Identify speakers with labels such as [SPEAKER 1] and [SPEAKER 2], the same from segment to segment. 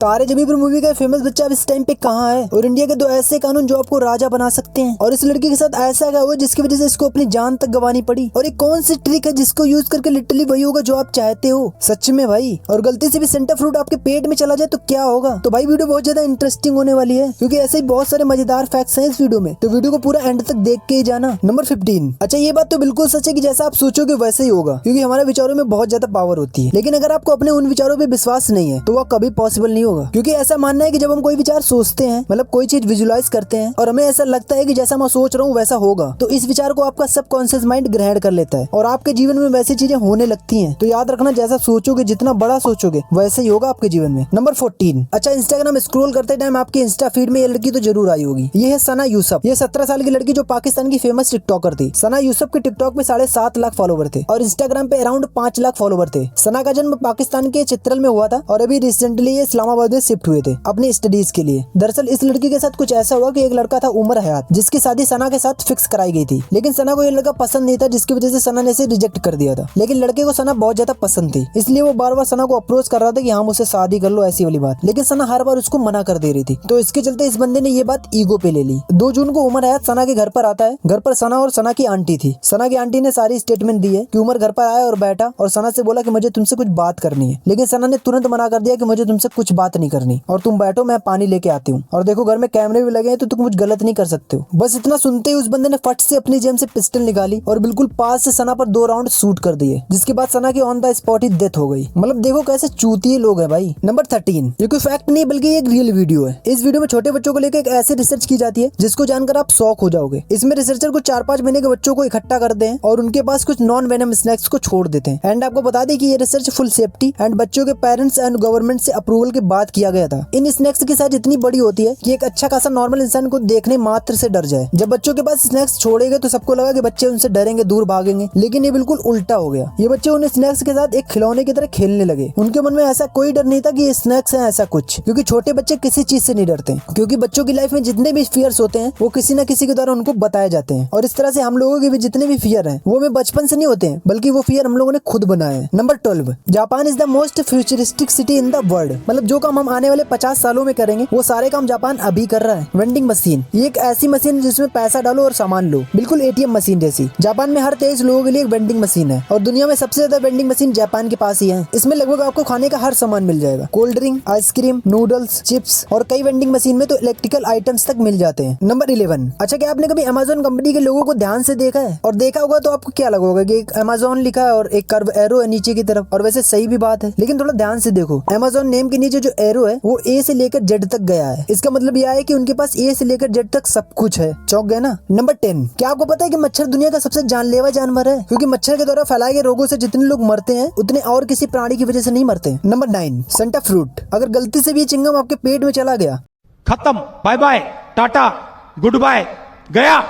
[SPEAKER 1] तारे जमीन पर मूवी का फेमस बच्चा अब इस टाइम पे कहाँ है और इंडिया के दो ऐसे कानून जो आपको राजा बना सकते हैं और इस लड़की के साथ ऐसा क्या हुआ जिसकी वजह से इसको अपनी जान तक गंवानी पड़ी और एक कौन सी ट्रिक है जिसको यूज करके लिटरली वही होगा जो आप चाहते हो सच में भाई। और गलती से भी सेंटा फ्रूट आपके पेट में चला जाए तो क्या होगा। तो भाई वीडियो बहुत ज्यादा इंटरेस्टिंग होने वाली है क्योंकि ऐसे ही बहुत सारे मजेदार फैक्ट्स हैं इस वीडियो में, तो वीडियो को पूरा एंड तक देख के ही जाना। नंबर 15। अच्छा ये बात तो बिल्कुल सच है कि जैसा आप सोचोगे वैसे ही होगा क्योंकि हमारे विचारों में बहुत ज्यादा पावर होती है, लेकिन अगर आपको अपने उन विचारों पे विश्वास नहीं है तो वह कभी पॉसिबल नहीं होगा। क्योंकि ऐसा मानना है कि जब हम कोई विचार सोचते हैं मतलब कोई चीज विजुलाइज करते हैं और हमें ऐसा लगता है कि जैसा मैं सोच रहा हूँ वैसा होगा, तो इस विचार को आपका सबकॉन्शियस माइंड ग्रहण कर लेता है और आपके जीवन में वैसी चीजें होने लगती हैं। तो याद रखना जैसा सोचोगे जितना बड़ा सोचोगे वैसे ही होगा आपके जीवन में। नंबर 14। अच्छा इंस्टाग्राम स्क्रॉल करते टाइम आपके इंस्टा फीड में ये लड़की तो जरूर आई होगी। ये है सना यूसुफ। ये 17 साल की लड़की जो पाकिस्तान की फेमस टिकटॉकर थी। सना यूसुफ के टिकटॉक पे 7.5 लाख फॉलोवर थे और इंस्टाग्राम पे अराउंड 5 लाख फॉलोवर थे। सना का जन्म पाकिस्तान के चित्रल में हुआ था और अभी रिसेंटली ये इस्लामाबाद में शिफ्ट हुए थे अपनी स्टडीज के लिए। दरअसल इस लड़की के साथ कुछ ऐसा हुआ कि एक लड़का था उमर हयात जिसकी शादी सना के साथ फिक्स कराई गई थी, लेकिन सना को ये लड़का पसंद नहीं था जिसकी वजह से सना ने इसे रिजेक्ट कर दिया था। लेकिन लड़के को सना बहुत ज्यादा पसंद थी इसलिए वो बार बार सना को अप्रोच कर रहा था कि हाँ मुझसे शादी कर लो ऐसी वाली बात, लेकिन सना हर बार उसको मना कर दे रही थी। तो इसके चलते इस बंदे ने ये बात ईगो पे ले ली। 2 जून को उमर हयात सना के घर पर आता है। घर पर सना और सना की आंटी थी। सना की आंटी ने सारी स्टेटमेंट दी है कि उमर घर पर आया और बैठा और सना से बोला कि मुझे तुमसे कुछ बात करनी है, लेकिन सना ने तुरंत मना कर दिया कि मुझे तुमसे कुछ बात नहीं करनी और तुम बैठो मैं पानी लेके आती हूँ और देखो घर में कैमरे भी लगे हैं तो तुम कुछ गलत नहीं कर सकते हो। बस इतना सुनते ही उस बंदे ने फट से अपनी जेब से पिस्टल निकाली और बिल्कुल पास से सना पर 2 राउंड शूट कर दिए, जिसके बाद सना की on the spot he death हो गई। मतलब देखो कैसे चूतिए लोग हैं भाई। नंबर 13। ये कोई फैक्ट नहीं बल्कि एक रियल वीडियो है। इस वीडियो में छोटे बच्चों को लेकर एक ऐसी रिसर्च की जाती है जिसको जानकर आप शॉक हो जाओगे। इसमें रिसर्चर कुछ 4-5 महीने के बच्चों को इकट्ठा करते हैं और उनके पास कुछ नॉन वेनम स्नैक्स को छोड़ देते हैं। एंड आपको बता दें कि ये रिसर्च फुल सेफ्टी एंड बच्चों के पेरेंट्स एंड गवर्नमेंट से अप्रूवल के बाद किया गया था। इन स्नैक्स की साइज इतनी बड़ी होती है कि एक अच्छा खासा नॉर्मल इंसान को देखने मात्र से डर जाए। जब बच्चों के पास स्नैक्स छोड़ेंगे तो सबको लगा कि बच्चे उनसे डरेंगे, दूर भागेंगे, लेकिन ये बिल्कुल उल्टा हो गया। ये बच्चे उन स्नैक्स के साथ एक खिलौने की तरह खेलने लगे। उनके मन में ऐसा कोई डर नहीं था कि ये स्नैक्स हैं ऐसा कुछ, क्योंकि छोटे बच्चे किसी चीज से नहीं डरते क्योंकि बच्चों की लाइफ में जितने भी फियर्स होते हैं वो किसी न किसी के द्वारा उनको बताए जाते हैं और इस तरह से हम लोगों के भी जितने भी फियर हैं वो हमें बचपन से नहीं होते हैं बल्कि वो फियर हम लोगों ने खुद बनाए हैं। Number 12। Japan is the most futuristic city in the world. मतलब जो काम हम आने वाले 50 सालों में करेंगे वो सारे काम जापान अभी कर रहा है। वेंडिंग मशीन, ये एक ऐसी मशीन है जिसमें पैसा डालो और सामान लो, बिल्कुल ATM मशीन जैसी। जापान में हर 23 लोगों के लिए एक वेंडिंग मशीन है और दुनिया में सबसे ज्यादा वेंडिंग मशीन जापान के पास ही है। इसमें लगभग आपको खाने का हर सामान मिल जाएगा, cold drink, ice cream, noodles, chips और कई वेंडिंग मशीन में तो इलेक्ट्रिकल आइटम्स तक मिल जाते हैं। नंबर 11। अच्छा क्या आपने कभी अमेज़न कंपनी के लोगों को ध्यान से देखा है? और देखा होगा तो आपको क्या लगा होगा कि एक अमेज़न लिखा है और एक कर्व एरो है नीचे की तरफ, और वैसे सही भी बात है लेकिन थोड़ा ध्यान से देखो। अमेज़न नेम के नीचे जो एरो है वो A से लेकर Z तक गया है। इसका मतलब यह है कि उनके पास A से लेकर Z तक सब कुछ है। चौंक गए ना। नंबर 10। क्या आपको पता है कि मच्छर दुनिया का सबसे जानलेवा जानवर है क्योंकि मच्छर के द्वारा फैलाए गए रोगों से जितने लोग मरते हैं उतने और किसी प्राणी की वजह से नहीं मरते। नंबर 9। Santa fruit. अगर गलती से भी चिंगम आपके पेट में चला गया,
[SPEAKER 2] खत्म, bye bye, tata, good bye, गया।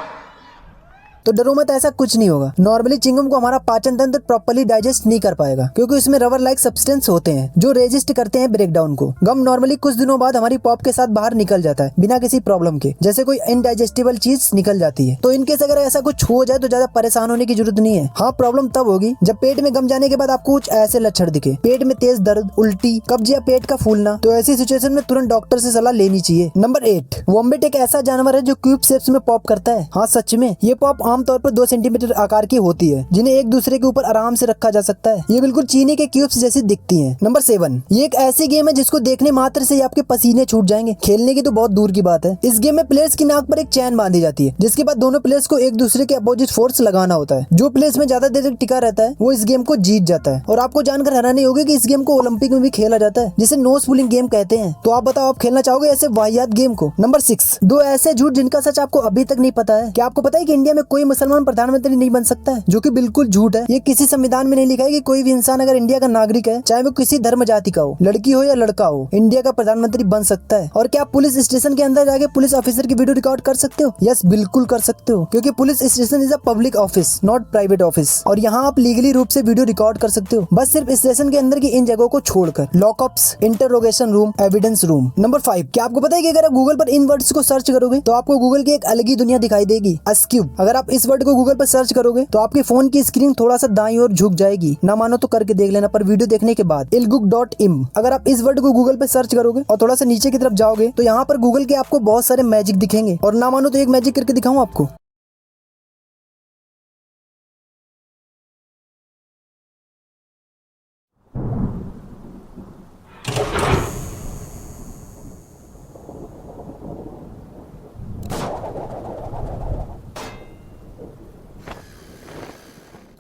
[SPEAKER 1] तो डरो मत, ऐसा कुछ नहीं होगा। नॉर्मली चिंगम को हमारा पाचन तंत्र प्रॉपर्ली डाइजेस्ट नहीं कर पाएगा क्योंकि उसमें रबर लाइक सब्सटेंस होते हैं जो रेजिस्ट करते हैं ब्रेकडाउन को। गम नॉर्मली कुछ दिनों बाद हमारी पॉप के साथ बाहर निकल जाता है बिना किसी प्रॉब्लम के, जैसे कोई इनडाइजेस्टिबल चीज निकल जाती है। तो इनकेस अगर ऐसा कुछ हो जाए तो ज्यादा परेशान होने की जरूरत नहीं है। हाँ प्रॉब्लम तब होगी जब पेट में गम जाने के बाद आपको कुछ ऐसे लक्षण दिखे, पेट में तेज दर्द, उल्टी, कब्ज या पेट का फूलना। तो ऐसी सिचुएशन में तुरंत डॉक्टर से सलाह लेनी चाहिए। नंबर 8। वॉम्बिट एक ऐसा जानवर है जो क्यूब शेप्स में पॉप करता है। हाँ सच में, ये पॉप आमतौर पर 2 सेंटीमीटर आकार की होती है जिन्हें एक दूसरे के ऊपर आराम से रखा जा सकता है। ये बिल्कुल चीनी के क्यूब्स जैसी दिखती हैं। नंबर 7। ये एक ऐसी गेम है जिसको देखने मात्र से आपके पसीने छूट जाएंगे, खेलने की तो बहुत दूर की बात है। इस गेम में प्लेयर्स की नाक पर एक चैन बांधी जाती है जिसके बाद दोनों प्लेयर्स को एक दूसरे के अपोजिट फोर्स लगाना होता है। जो प्लेयर्स में ज्यादा देर तक टिका रहता है वो इस गेम को जीत जाता है। और आपको जानकर हैरानी होगी कि इस गेम को ओलंपिक में भी खेला जाता है जिसे नोज पुलिंग गेम कहते हैं। तो आप बताओ, आप खेलना चाहोगे ऐसे वाहियात गेम को? नंबर 6। 2 ऐसे झूठ जिनका सच आपको अभी तक नहीं पता है। क्या आपको पता है कि इंडिया में कोई मुसलमान प्रधानमंत्री नहीं बन सकता है? जो कि बिल्कुल झूठ है। ये किसी संविधान में नहीं लिखा है कि कोई भी इंसान अगर इंडिया का नागरिक है, चाहे वो किसी धर्म जाति का हो, लड़की हो या लड़का हो, इंडिया का प्रधानमंत्री बन सकता है। और क्या आप पुलिस स्टेशन के अंदर जाके पुलिस ऑफिसर की वीडियो रिकॉर्ड कर सकते हो? यस बिल्कुल कर सकते हो, क्योंकि police station is a public office not private office, और यहाँ आप लीगली रूप से वीडियो रिकॉर्ड कर सकते हो, बस सिर्फ स्टेशन के अंदर की इन जगहों को छोड़कर। Lockups, interrogation room, evidence room. Number 5। क्या आपको पता है कि अगर आप गूगल पर इन वर्ड्स को सर्च करोगे तो आपको गूगल की एक अलग ही दुनिया दिखाई देगी। अस्क्यूब। अगर आप आप इस वर्ड को गूगल पर सर्च करोगे तो आपके फोन की स्क्रीन थोड़ा सा दाईं ओर झुक जाएगी। ना मानो तो करके देख लेना, पर वीडियो देखने के बाद। ilguk.im। अगर आप इस वर्ड को गूगल पे सर्च करोगे और थोड़ा सा नीचे की तरफ जाओगे तो यहाँ पर गूगल के आपको बहुत सारे मैजिक दिखेंगे, और ना मानो तो एक मैजिक करके दिखाऊं आपको।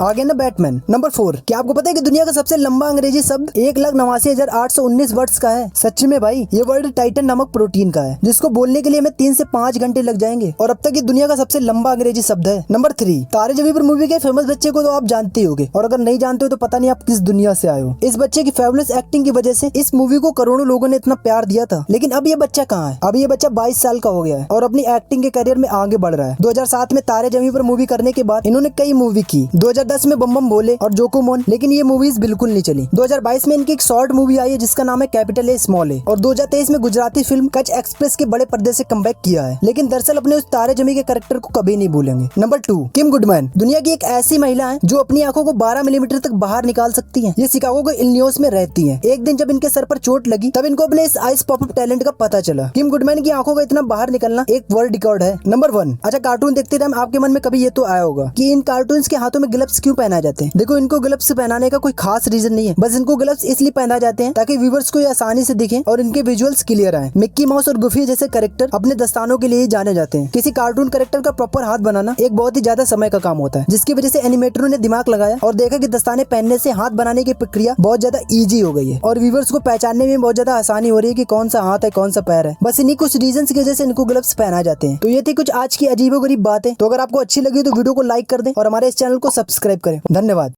[SPEAKER 1] आगे ना बैटमैन। नंबर 4। क्या आपको पता है कि दुनिया का सबसे लंबा अंग्रेजी शब्द 1,89,819 वर्ड्स का है? सच्ची में भाई, ये वर्ड टाइटन नामक प्रोटीन का है, जिसको बोलने के लिए हमें 3 से 5 घंटे लग जाएंगे, और अब तक ये दुनिया का सबसे लंबा अंग्रेजी शब्द है। नंबर 3। तारे जमीन पर मूवी के फेमस बच्चे को तो आप जानते ही होगे, और अगर नहीं जानते हो तो पता नहीं आप किस दुनिया से आए हो। इस बच्चे की फेबुलस एक्टिंग की वजह से इस मूवी को करोड़ों लोगों ने इतना प्यार दिया था। लेकिन अब ये बच्चा कहाँ है? अब ये बच्चा 22 साल का हो गया है और अपनी एक्टिंग के करियर में आगे बढ़ रहा है। 2007 में तारे जमीन पर मूवी करने के बाद इन्होंने कई मूवी की। 2010 में बम बम बोले और जोकोमोन, लेकिन ये मूवीज बिल्कुल नहीं चली। 2022 में इनकी एक शॉर्ट मूवी आई है जिसका नाम है कैपिटल ए स्मॉल ए, और 2023 में गुजराती फिल्म कच एक्सप्रेस के बड़े पर्दे से कमबैक किया है। लेकिन दरअसल अपने उस तारे जमी के कैरेक्टर को कभी नहीं भूलेंगे। नंबर 2। किम गुडमैन। दुनिया की एक ऐसी महिला है जो अपनी आंखों को 12 मिलीमीटर तक बाहर निकाल सकती है। ये शिकागो के इलिनॉइस में रहती है। एक दिन जब इनके सर पर चोट लगी तब इनको अपने इस आइस पॉपअप टैलेंट का पता चला। किम गुडमैन की आंखों का इतना बाहर निकलना एक वर्ल्ड रिकॉर्ड है। नंबर 1। अच्छा, कार्टून देखते टाइम आपके मन में कभी ये तो आया होगा कि इन कार्टून्स के हाथों में ग्लव्स क्यों पहनाए जाते हैं? देखो, इनको ग्लव्स पहनाने का कोई खास रीजन नहीं है, बस इनको ग्लव्स इसलिए पहनाए जाते हैं ताकि व्यूवर्स को ये आसानी से दिखें और इनके विजुअल्स क्लियर आए। मिक्की माउस और गुफी जैसे कैरेक्टर अपने दस्तानों के लिए ही जाने जाते हैं। किसी कार्टून कैरेक्टर का प्रॉपर हाथ बनाना एक बहुत ही ज्यादा समय का काम होता है, जिसकी वजह से एनिमेटरों ने दिमाग लगाया और देखा कि दस्ताने पहनने से हाथ बनाने की प्रक्रिया बहुत ज्यादा इजी हो गई है और व्यूवर्स को पहचानने में बहुत ज्यादा आसानी हो रही है कि कौन सा हाथ है कौन सा पैर है। बस इन्हीं कुछ रीजन की वजह से इनको ग्लव्स पहनाए जाते हैं। तो ये थी कुछ आज की अजीबोगरीब बातें। तो अगर आपको अच्छी लगी तो वीडियो को लाइक कर दें और हमारे इस चैनल को सब्सक्राइब करें। धन्यवाद।